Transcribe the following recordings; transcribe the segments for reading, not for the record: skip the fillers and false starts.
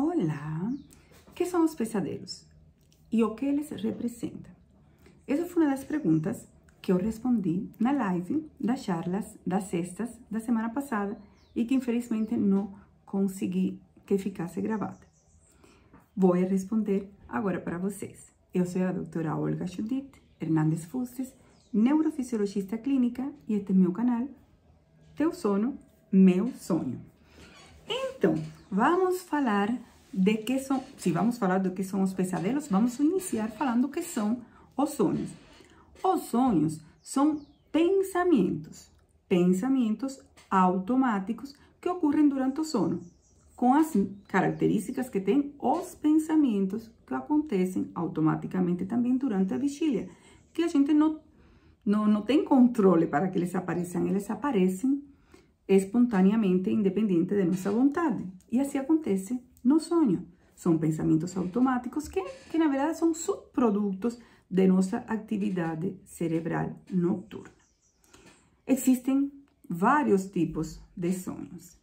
Olá! O que são os pesadelos? E o que eles representam? Essa foi uma das perguntas que eu respondi na live das charlas das sextas da semana passada e que infelizmente não consegui que ficasse gravada. Vou responder agora para vocês. Eu sou a doutora Olga Judith Hernandes Fustes, neurofisiologista clínica, e este é meu canal, Teu Sono, Meu Sonho. Então, vamos falar de que são, se vamos falar do que são os pesadelos, vamos iniciar falando o que são os sonhos. Os sonhos são pensamentos automáticos que ocorrem durante o sono, com as características que tem os pensamentos que acontecem automaticamente também durante a vigília, que a gente não tem controle para que eles aparecem espontaneamente, independente de nossa vontade. E assim acontece no sonho. São pensamentos automáticos que na verdade são subprodutos de nossa atividade cerebral noturna. Existem vários tipos de sonhos.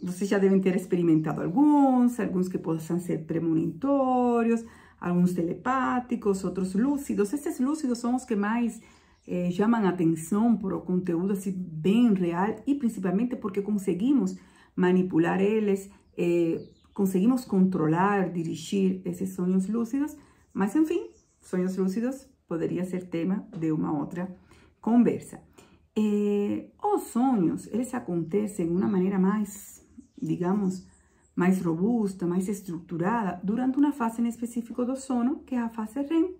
Vocês já devem ter experimentado alguns que possam ser premonitórios, alguns telepáticos, outros lúcidos. Esses lúcidos são os que mais chamam a atenção por o conteúdo assim, bem real, e principalmente porque conseguimos manipular eles, conseguimos controlar, dirigir esses sonhos lúcidos, mas enfim, sonhos lúcidos poderia ser tema de uma outra conversa. Os sonhos, eles acontecem de uma maneira mais, digamos, mais robusta, mais estruturada, durante uma fase em específico do sono, que é a fase REM,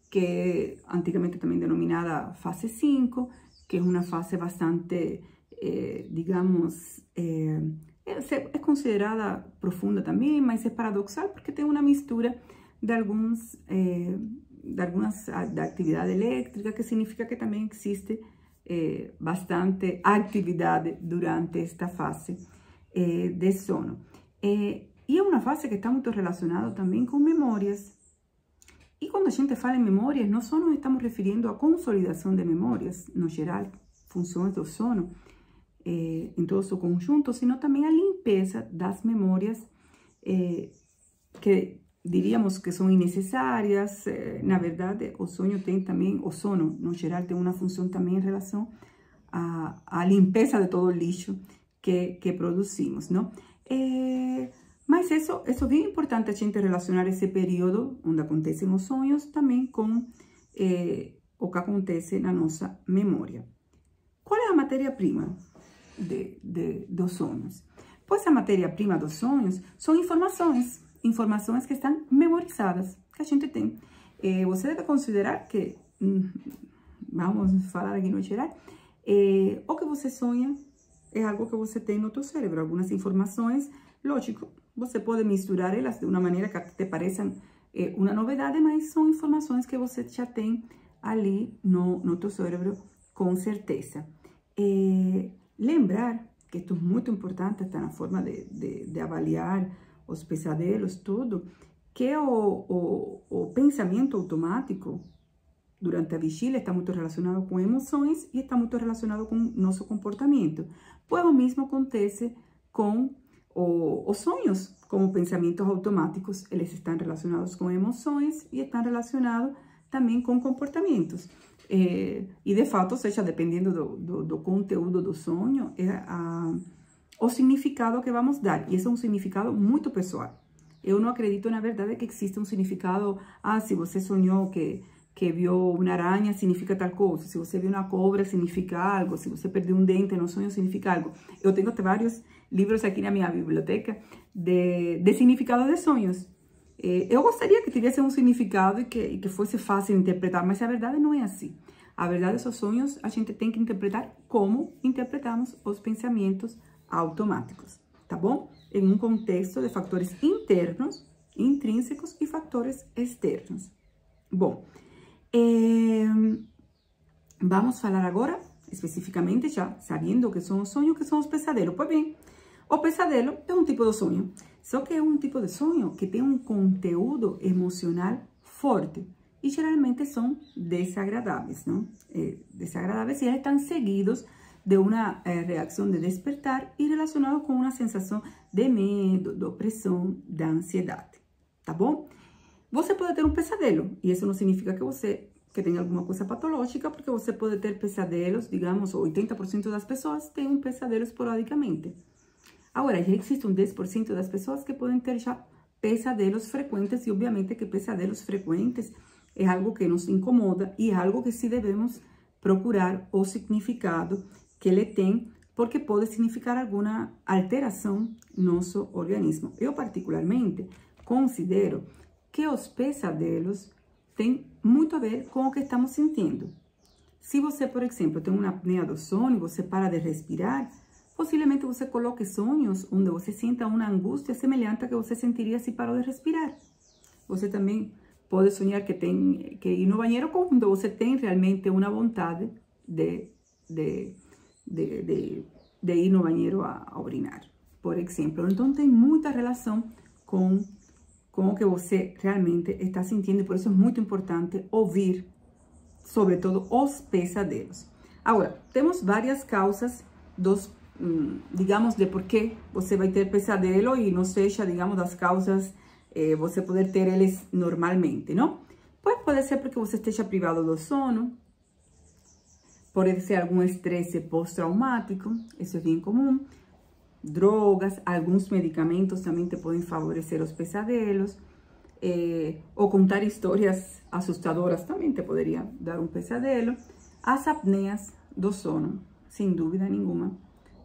que antigamente também denominada fase 5, que é uma fase bastante, digamos, é considerada profunda também, mas é paradoxal porque tem uma mistura de da atividade elétrica, que significa que também existe bastante atividade durante esta fase de sono. E é uma fase que está muito relacionada também com memórias. E quando a gente fala em memórias, não só nos estamos referindo à consolidação de memórias, no geral, funções do sono, em todo o seu conjunto, sino também a limpeza das memórias que diríamos que são innecessárias. Na verdade, o sonho tem também, o sono, no geral, tem uma função também em relação à limpeza de todo o lixo que produzimos, não? Mas isso é bem importante a gente relacionar esse período onde acontecem os sonhos também com o que acontece na nossa memória. Qual é a matéria-prima dos sonhos? Pois a matéria-prima dos sonhos são informações que estão memorizadas, que a gente tem. Você deve considerar que, vamos falar aqui no geral, o que você sonha é algo que você tem no seu cérebro, algumas informações, lógico, você pode misturar elas de uma maneira que te pareçam uma novidade, mas são informações que você já tem ali no teu cérebro, com certeza. Lembrar que isto é muito importante, está na forma de avaliar os pesadelos, tudo, que o pensamento automático durante a vigília está muito relacionado com emoções e está muito relacionado com nosso comportamento. Pois o mesmo acontece com os sonhos, como pensamentos automáticos, eles estão relacionados com emoções e estão relacionados também com comportamentos. E de fato, ou seja, dependendo do conteúdo do sonho, o significado que vamos dar. E esse é um significado muito pessoal. Eu não acredito, na verdade, que exista um significado, se você sonhou que viu uma aranha, significa tal coisa. Se você viu uma cobra, significa algo. Se você perdeu um dente no sonho, significa algo. Eu tenho até vários livros aqui na minha biblioteca de significado de sonhos. Eu gostaria que tivesse um significado e que fosse fácil de interpretar, mas a verdade não é assim. A verdade, esses sonhos, a gente tem que interpretar como interpretamos os pensamentos automáticos, tá bom? Em um contexto de fatores internos, intrínsecos e fatores externos. Bom, vamos falar agora, especificamente, já sabendo o que são os sonhos, o que são os pesadelos. Pois bem, o pesadelo é um tipo de sonho, só que é um tipo de sonho que tem um conteúdo emocional forte e geralmente são desagradáveis, não? Desagradáveis, e eles estão seguidos de uma reação de despertar e relacionado com uma sensação de medo, de opressão, de ansiedade, tá bom? Você pode ter um pesadelo, e isso não significa que tenha alguma coisa patológica, porque você pode ter pesadelos, digamos, 80% das pessoas têm um pesadelo esporadicamente. Agora, já existe um 10% das pessoas que podem ter já pesadelos frequentes, e obviamente que pesadelos frequentes é algo que nos incomoda e é algo que sim devemos procurar o significado que ele tem, porque pode significar alguma alteração no nosso organismo. Eu, particularmente, considero que os pesadelos têm muito a ver com o que estamos sentindo. Se você, por exemplo, tem uma apneia do sono e você para de respirar, possivelmente você coloque sonhos onde você sinta uma angústia semelhante a que você sentiria se parou de respirar. Você também pode sonhar que tem que ir no banheiro quando você tem realmente uma vontade de ir no banheiro a urinar, por exemplo. Então, tem muita relação com o que você realmente está sentindo, e por isso é muito importante ouvir, sobretudo, os pesadelos. Agora, temos várias causas digamos, de por que você vai ter pesadelo e não seja, digamos, das causas você poder ter eles normalmente, não? Pode ser porque você esteja privado do sono, pode ser algum estresse pós-traumático, isso é bem comum. Drogas, alguns medicamentos também te podem favorecer os pesadelos, ou contar histórias assustadoras também te poderia dar um pesadelo. As apneias do sono, sem dúvida nenhuma,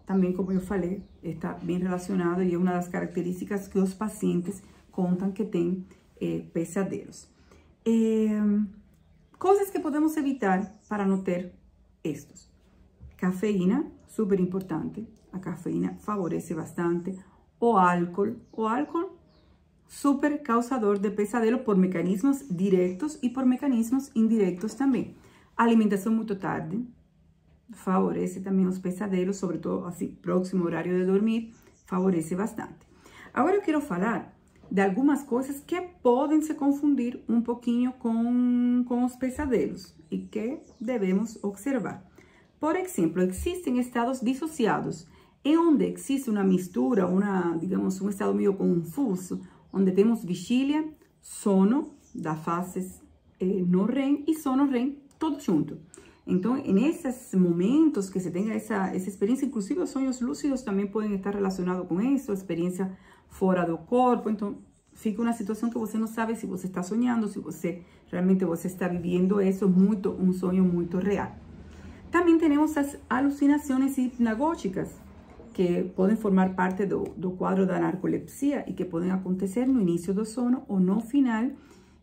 também, como eu falei, está bem relacionado e é uma das características que os pacientes contam que tem pesadelos. Coisas que podemos evitar para não ter estes. Cafeína, super importante. A cafeína favorece bastante. O álcool, super causador de pesadelo por mecanismos diretos e por mecanismos indiretos também. Alimentação muito tarde favorece também os pesadelos, sobretudo assim, próximo horário de dormir, favorece bastante. Agora eu quero falar de algumas coisas que podem se confundir um pouquinho com os pesadelos e que devemos observar. Por exemplo, existem estados dissociados, em onde existe uma mistura, digamos, um estado meio confuso, onde temos vigília, sono, das fases no REM e sono REM, tudo junto. Então, nesses momentos que se tenha essa experiência, inclusive os sonhos lúcidos também podem estar relacionados com isso, experiência fora do corpo. Então, fica uma situação que você não sabe se você está sonhando, se realmente você está vivendo isso, um sonho muito real. Também temos as alucinações hipnagógicas, que podem formar parte do quadro da narcolepsia e que podem acontecer no início do sono ou no final,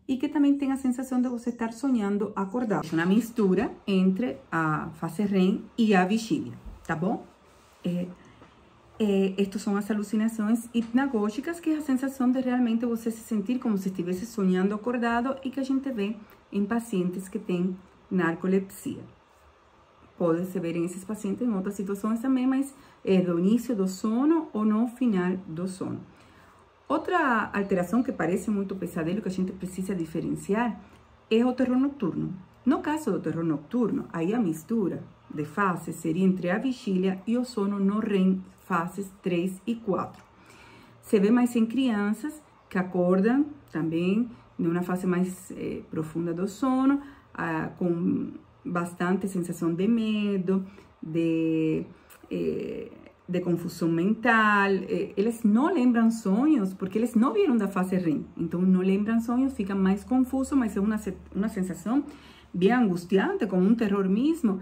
e que também tem a sensação de você estar sonhando acordado. Uma mistura entre a fase REM e a vigília, tá bom? Estas são as alucinações hipnagógicas, que é a sensação de realmente você se sentir como se estivesse sonhando acordado e que a gente vê em pacientes que têm narcolepsia. Pode se ver em esses pacientes em outras situações também, mas é do início do sono ou no final do sono. Outra alteração que parece muito pesadelo, que a gente precisa diferenciar, é o terror noturno. No caso do terror noturno, aí a mistura de fases seria entre a vigília e o sono no REM, fases 3 e 4. Se vê mais em crianças que acordam também numa fase mais profunda do sono, com bastante sensação de medo, de confusão mental. Eles não lembram sonhos porque eles não vieram da fase REM. Então, não lembram sonhos, ficam mais confusos, mas é uma sensação bem angustiante, como um terror mesmo,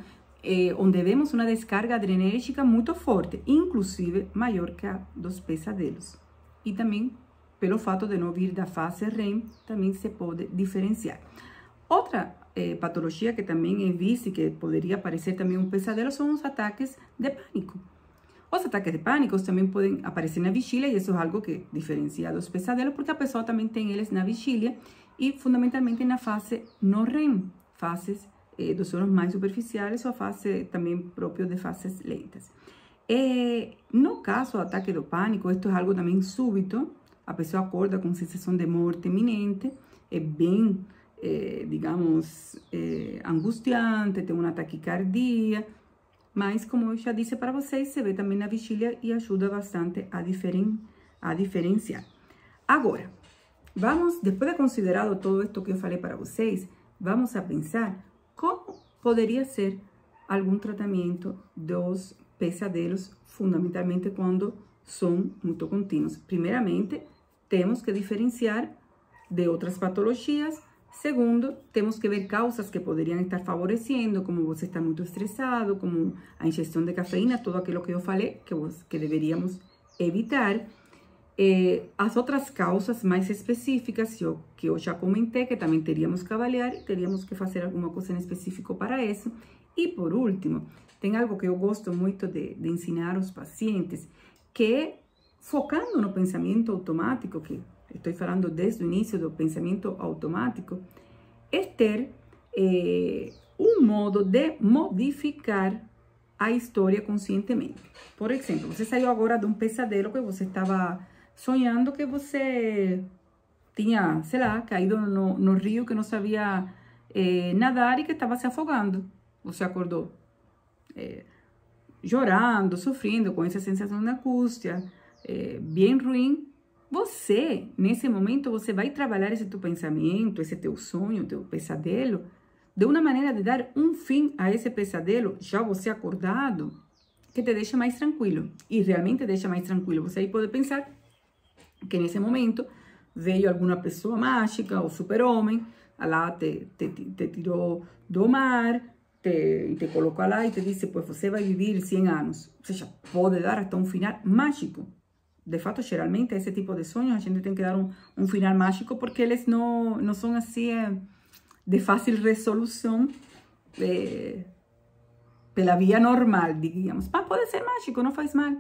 onde vemos uma descarga adrenérgica muito forte, inclusive maior que a dos pesadelos. E também, pelo fato de não vir da fase REM, também se pode diferenciar. Outra patologia que também é vista e que poderia aparecer também um pesadelo são os ataques de pânico. Os ataques de pânico também podem aparecer na vigília, e isso é algo que diferencia dos pesadelos, porque a pessoa também tem eles na vigília e fundamentalmente na fase no REM, fases dos sonos mais superficiais, ou a fase também própria de fases lentas. No caso do ataque do pânico, isto é algo também súbito, a pessoa acorda com sensação de morte iminente, é bem, digamos, angustiante, tem uma taquicardia, mas como eu já disse para vocês, se vê também na vigília e ajuda bastante a diferenciar. Agora, vamos, depois de considerado todo isto que eu falei para vocês, vamos a pensar como poderia ser algum tratamento dos pesadelos, fundamentalmente quando são muito contínuos. Primeiramente, temos que diferenciar de outras patologias. Segundo, temos que ver causas que poderiam estar favorecendo, como você está muito estressado, como a ingestão de cafeína, tudo aquilo que eu falei, que deveríamos evitar. As outras causas mais específicas, que eu já comentei, que também teríamos que avaliar e teríamos que fazer alguma coisa em específico para isso. E por último, tem algo que eu gosto muito de ensinar aos pacientes, que é focando no pensamento automático, que estou falando desde o início do pensamento automático, é ter um modo de modificar a história conscientemente. Por exemplo, você saiu agora de um pesadelo que você estava sonhando que você tinha, sei lá, caído no rio, que não sabia nadar e que estava se afogando. Você acordou chorando, sofrendo com essa sensação de angústia, bem ruim. Você, nesse momento, você vai trabalhar esse teu pensamento, esse teu sonho, teu pesadelo, de uma maneira de dar um fim a esse pesadelo, já você acordado, que te deixa mais tranquilo. E realmente deixa mais tranquilo. Você aí pode pensar que nesse momento veio alguma pessoa mágica, ou super-homem, lá te tirou do mar, te colocou lá e te disse, pues você vai viver 100 anos. Ou seja, pode dar até um final mágico. De fato, geralmente, esse tipo de sonhos, a gente tem que dar um final mágico, porque eles não são assim de fácil resolução pela via normal, digamos. Mas pode ser mágico, não faz mal.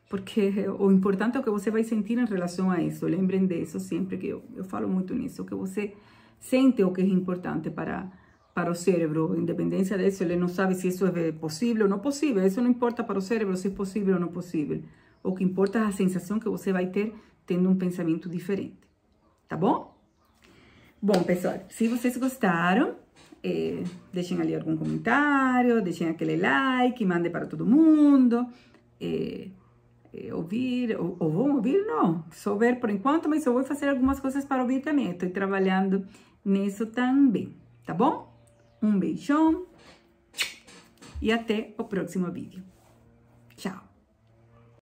Porque o importante é o que você vai sentir em relação a isso. Lembrem disso sempre, que eu falo muito nisso. O que você sente, o que é importante para o cérebro. Independência disso, ele não sabe se isso é possível ou não possível. Isso não importa para o cérebro se é possível ou não possível. O que importa é a sensação que você vai ter tendo um pensamento diferente. Tá bom? Bom, pessoal, se vocês gostaram, deixem ali algum comentário, deixem aquele like, mandem para todo mundo. Ouvir, ou vão ouvir, não, só ver por enquanto, mas eu vou fazer algumas coisas para ouvir também. Estou trabalhando nisso também, tá bom? Um beijão e até o próximo vídeo.